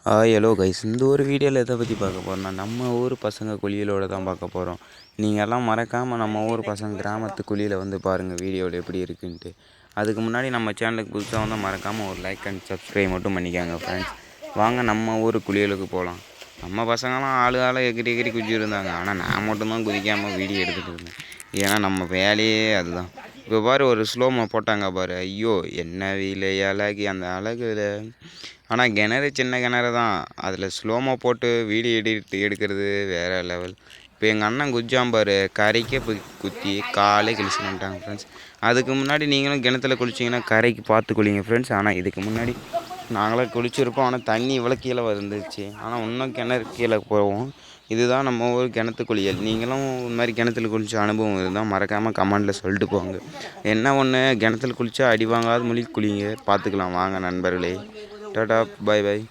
Hello guys, இந்த ஒரு வீடியோவில் எதை பற்றி பார்க்க போகிறோம்னா நம்ம ஊர் பசங்க குளியலோடு தான் பார்க்க போகிறோம். நீங்கள்லாம் மறக்காமல் நம்ம ஊர் பசங்க கிராமத்து குளியில் வந்து பாருங்கள் வீடியோவில் எப்படி இருக்குன்ட்டு. அதுக்கு முன்னாடி நம்ம சேனலுக்கு புதுசாக வந்தால் மறக்காமல் ஒரு லைக் அண்ட் சப்ஸ்கிரைப் மட்டும் பண்ணிக்காங்க ஃப்ரெண்ட்ஸ். வாங்க நம்ம ஊர் குளியலுக்கு போகலாம். நம்ம பசங்களாம் ஆளு எகிரி எகிரி குதிச்சுருந்தாங்க. ஆனால் நான் மட்டும்தான் குதிக்காமல் வீடியோ எடுத்துகிட்டு இருந்தேன். ஏன்னா நம்ம வேலையே அதுதான். இப்போ பாரு, ஒரு ஸ்லோமோ போட்டாங்க பாரு. ஐயோ என்ன வீல அழகி அந்த அழகுல. ஆனால் கிணறு சின்ன கிணறு தான், அதில் ஸ்லோமோ போட்டு வீடியோ எடுக்கிறது வேறு லெவல். இப்போ எங்கள் அண்ணன் குஜாம்பார் கரைக்கே போய் குத்தி காலே கிழிச்சு பண்ணிட்டாங்க ஃப்ரெண்ட்ஸ். அதுக்கு முன்னாடி நீங்களும் கிணத்துல குளிச்சிங்கன்னா கரைக்கு பார்த்து குளிங்க ஃப்ரெண்ட்ஸ். ஆனால் இதுக்கு முன்னாடி நாங்களாம் குளிச்சிருப்போம். ஆனால் தண்ணி இவ்வளோ கீழே வந்துச்சு. ஆனால் இன்னும் கிணறு கீழே போவோம். இதுதான் நம்ம ஊர் கிணத்து குளியல். நீங்களும் இந்த மாதிரி கிணத்துல குளிச்ச அனுபவம் இருந்தால் மறக்காமல் கமெண்டில் சொல்லிட்டு போங்க. என்ன ஒன்று, கிணத்துல குளித்தா அடி வாங்காத மொழி குளிங்க. பார்த்துக்கலாம் வாங்க நண்பர்களே. டாடா, பாய் பாய்.